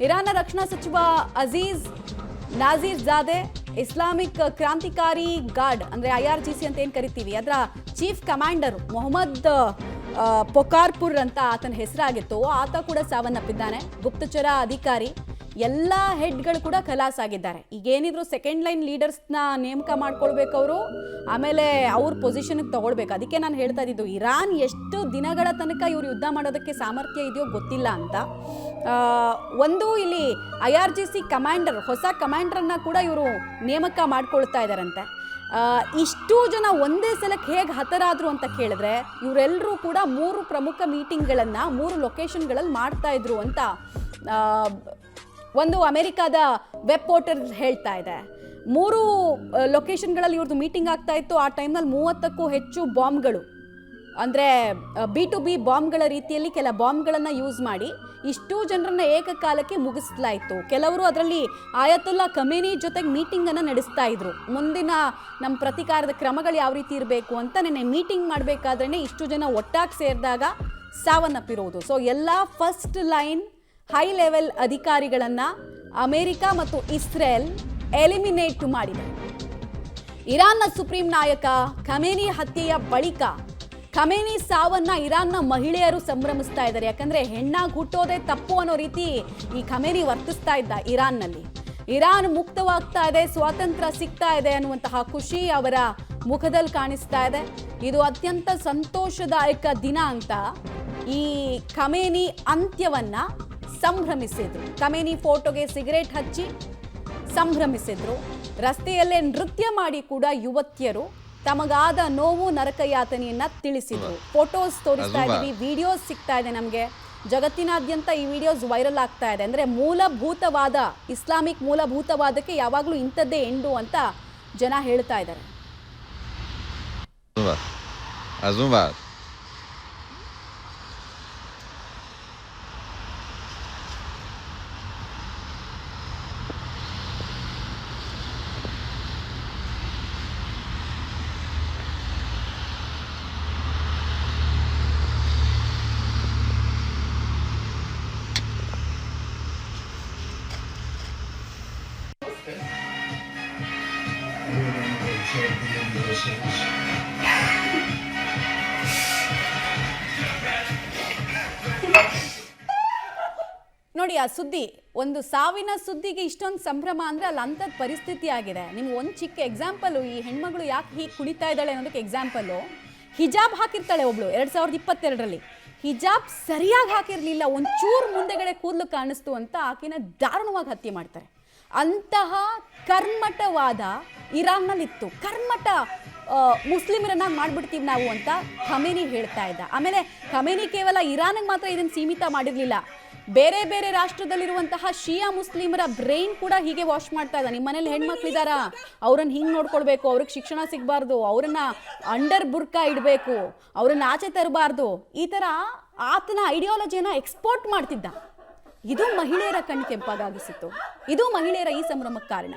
ಇರಾನ್ನ ರಕ್ಷಣಾ ಸಚಿವ ಅಜೀಜ್ ನಾಜೀರ್ ಜಾದೆ ಇಸ್ಲಾಮಿಕ್ ಕ್ರಾಂತಿಕಾರಿ ಗಾರ್ಡ್ ಅಂದ್ರೆ IRGC ಅಂತ ಏನು ಕರಿತೀವಿ ಅದರ ಚೀಫ್ ಕಮಾಂಡರ್ ಮೊಹಮ್ಮದ್ ಪೊಕಾರ್ಪುರ್ ಅಂತ ಆತನ ಹೆಸರಾಗಿತ್ತು. ಆತ ಕೂಡ ಸಾವನ್ನಪ್ಪಿದ್ದಾನೆ. ಗುಪ್ತಚರ ಅಧಿಕಾರಿ ಎಲ್ಲ ಹೆಡ್ಗಳು ಕೂಡ ಖಲಾಸ್ ಆಗಿದ್ದಾರೆ. ಈಗೇನಿದ್ರು ಸೆಕೆಂಡ್ ಲೈನ್ ಲೀಡರ್ಸ್ನ ನೇಮಕ ಮಾಡ್ಕೊಳ್ಬೇಕು ಅವರು, ಆಮೇಲೆ ಅವ್ರ ಪೊಸಿಷನ್ಗೆ ತಗೊಳ್ಬೇಕು. ಅದಕ್ಕೆ ನಾನು ಹೇಳ್ತಾ ಇದ್ದಿದ್ದು ಇರಾನ್ ಎಷ್ಟು ದಿನಗಳ ತನಕ ಇವರು ಯುದ್ಧ ಮಾಡೋದಕ್ಕೆ ಸಾಮರ್ಥ್ಯ ಇದೆಯೋ ಗೊತ್ತಿಲ್ಲ ಅಂತ. ಒಂದು ಇಲ್ಲಿ IRGC ಕಮಾಂಡರ್, ಹೊಸ ಕಮಾಂಡರನ್ನ ಕೂಡ ಇವರು ನೇಮಕ ಮಾಡ್ಕೊಳ್ತಾ ಇದ್ದಾರಂತೆ. ಇಷ್ಟು ಜನ ಒಂದೇ ಸಲಕ್ಕೆ ಹೇಗೆ ಹತರಾದ್ರು ಅಂತ ಕೇಳಿದ್ರೆ ಇವರೆಲ್ಲರೂ ಕೂಡ 3 ಪ್ರಮುಖ ಮೀಟಿಂಗ್ಗಳನ್ನು 3 ಲೊಕೇಶನ್ಗಳಲ್ಲಿ ಮಾಡ್ತಾ ಇದ್ರು ಅಂತ ಒಂದು ಅಮೆರಿಕಾದ ವೆಬ್ ಪೋರ್ಟಲ್ ಹೇಳ್ತಾ ಇದೆ. 3 ಲೊಕೇಶನ್ಗಳಲ್ಲಿ ಇವ್ರದ್ದು ಮೀಟಿಂಗ್ ಆಗ್ತಾ ಇತ್ತು. ಆ ಟೈಮ್ನಲ್ಲಿ 30ಕ್ಕೂ ಹೆಚ್ಚು ಬಾಂಬ್ಗಳು, ಅಂದರೆ B2B ಬಾಂಬ್ಗಳ ರೀತಿಯಲ್ಲಿ ಕೆಲ ಬಾಂಬ್ಗಳನ್ನು ಯೂಸ್ ಮಾಡಿ ಇಷ್ಟು ಜನರನ್ನ ಏಕಕಾಲಕ್ಕೆ ಮುಗಿಸಲಾಯಿತು. ಕೆಲವರು ಅದರಲ್ಲಿ ಆಯತುಲ್ಲಾ ಖಮೇನಿ ಜೊತೆಗೆ ಮೀಟಿಂಗನ್ನು ನಡೆಸ್ತಾ ಇದ್ರು. ಮುಂದಿನ ನಮ್ಮ ಪ್ರತಿಕಾರದ ಕ್ರಮಗಳು ಯಾವ ರೀತಿ ಇರಬೇಕು ಅಂತ ನೆನ್ನೆ ಮೀಟಿಂಗ್ ಮಾಡಬೇಕಾದ್ರೆ ಇಷ್ಟು ಜನ ಒಟ್ಟಾಗಿ ಸೇರಿದಾಗ ಸಾವನ್ನಪ್ಪಿರೋದು. ಸೊ ಎಲ್ಲ ಫಸ್ಟ್ ಲೈನ್ ಹೈ ಲೆವೆಲ್ ಅಧಿಕಾರಿಗಳನ್ನು ಅಮೆರಿಕ ಮತ್ತು ಇಸ್ರೇಲ್ ಎಲಿಮಿನೇಟ್ ಮಾಡಿದೆ. ಇರಾನ್ನ ಸುಪ್ರೀಂ ನಾಯಕ ಖಮೇನಿ ಹತ್ಯೆಯ ಬಳಿಕ ಖಮೇನಿ ಸಾವನ್ನ ಇರಾನ್ನ ಮಹಿಳೆಯರು ಸಂಭ್ರಮಿಸ್ತಾ ಇದ್ದಾರೆ. ಯಾಕಂದ್ರೆ ಹೆಣ್ಣಾಗಿ ಹುಟ್ಟೋದೇ ತಪ್ಪು ಅನ್ನೋ ರೀತಿ ಈ ಖಮೇನಿ ವರ್ತಿಸ್ತಾ ಇದ್ದ ಇರಾನ್ನಲ್ಲಿ. ಇರಾನ್ ಮುಕ್ತವಾಗ್ತಾ ಇದೆ, ಸ್ವಾತಂತ್ರ್ಯ ಸಿಗ್ತಾ ಇದೆ ಅನ್ನುವಂತಹ ಖುಷಿ ಅವರ ಮುಖದಲ್ಲಿ ಕಾಣಿಸ್ತಾ ಇದೆ. ಇದು ಅತ್ಯಂತ ಸಂತೋಷದಾಯಕ ದಿನ ಅಂತ ಈ ಖಮೇನಿ ಅಂತ್ಯವನ್ನ ಸಂಭ್ರಮಿಸಿದ್ರು. ಖಮೇನಿ ಫೋಟೋಗೆ ಸಿಗರೇಟ್ ಹಚ್ಚಿ ಸಂಭ್ರಮಿಸಿದ್ರು. ರಸ್ತೆಯಲ್ಲೇ ನೃತ್ಯ ಮಾಡಿ ಕೂಡ ಯುವತಿಯರು ತಮಗಾದ ನೋವು ನರಕಯಾತನೆಯನ್ನ ತಿಳಿಸಿದ್ರು. ಫೋಟೋಸ್ ತೋರಿಸ್ತಾ ಇದ್ದೀವಿ, ವಿಡಿಯೋಸ್ ಸಿಗ್ತಾ ಇದೆ ನಮಗೆ. ಜಗತ್ತಿನಾದ್ಯಂತ ಈ ವಿಡಿಯೋಸ್ ವೈರಲ್ ಆಗ್ತಾ ಇದೆ. ಅಂದರೆ ಮೂಲಭೂತವಾದ ಇಸ್ಲಾಮಿಕ್ ಮೂಲಭೂತವಾದಕ್ಕೆ ಯಾವಾಗಲೂ ಇಂಥದ್ದೇ ಎಂಡು ಅಂತ ಜನ ಹೇಳ್ತಾ ಇದ್ದಾರೆ. ನೋಡಿ ಆ ಸುದ್ದಿ, ಒಂದು ಸಾವಿನ ಸುದ್ದಿಗೆ ಇಷ್ಟೊಂದು ಸಂಭ್ರಮ ಅಂದರೆ ಅಲ್ಲಿ ಅಂಥದ್ದು ಪರಿಸ್ಥಿತಿ ಆಗಿದೆ. ನಿಮ್ಗೆ ಒಂದು ಚಿಕ್ಕ ಎಕ್ಸಾಂಪಲು, ಈ ಹೆಣ್ಮಗಳು ಯಾಕೆ ಹೀಗೆ ಕುಣಿತಾ ಇದ್ದಾಳೆ ಅನ್ನೋದಕ್ಕೆ ಎಕ್ಸಾಂಪಲ್ಲು, ಹಿಜಾಬ್ ಹಾಕಿರ್ತಾಳೆ ಒಬ್ಳು 2022ರಲ್ಲಿ. ಹಿಜಾಬ್ ಸರಿಯಾಗಿ ಹಾಕಿರಲಿಲ್ಲ, ಒಂಚೂರು ಮುಂದೆಗಡೆ ಕೂದಲು ಕಾಣಿಸ್ತು ಅಂತ ಆಕೆನ ದಾರುಣವಾಗಿ ಹತ್ಯೆ ಮಾಡ್ತಾರೆ. ಅಂತಹ ಕರ್ಮಠವಾದ ಇರಾನ್ನಲ್ಲಿತ್ತು. ಕರ್ಮಠ ಮುಸ್ಲಿಮರನ್ನಾಗಿ ಮಾಡಿಬಿಡ್ತೀವಿ ನಾವು ಅಂತ ಖಮೇನಿ ಹೇಳ್ತಾ ಇದ್ದ. ಆಮೇಲೆ ಖಮೇನಿ ಕೇವಲ ಇರಾನಿಗೆ ಮಾತ್ರ ಇದನ್ನು ಸೀಮಿತ ಮಾಡಿರಲಿಲ್ಲ, ಬೇರೆ ಬೇರೆ ರಾಷ್ಟ್ರದಲ್ಲಿರುವಂತಹ ಶಿಯಾ ಮುಸ್ಲಿಮರ ಬ್ರೈನ್ ಕೂಡ ಹೀಗೆ ವಾಶ್ ಮಾಡ್ತಾ ಇದ್ದ. ನಿಮ್ಮ ಮನೇಲಿ ಹೆಣ್ಮಕ್ಳಿದಾರ, ಅವ್ರನ್ನ ಹಿಂಗೆ ನೋಡ್ಕೊಳ್ಬೇಕು, ಅವ್ರಿಗೆ ಶಿಕ್ಷಣ ಸಿಗಬಾರ್ದು, ಅವ್ರನ್ನ ಅಂಡರ್ ಬುರ್ಕಾ ಇಡಬೇಕು, ಅವ್ರನ್ನ ಆಚೆ ತರಬಾರ್ದು, ಈ ಥರ ಆತನ ಐಡಿಯಾಲಜಿಯನ್ನು ಎಕ್ಸ್ಪೋರ್ಟ್ ಮಾಡ್ತಿದ್ದ. ಇದು ಮಹಿಳೆಯರ ಕಣ್ಣು ಕೆಂಪಾಗಿಸಿತ್ತು. ಇದು ಮಹಿಳೆಯರ ಈ ಸಂಭ್ರಮಕ್ಕೆ ಕಾರಣ.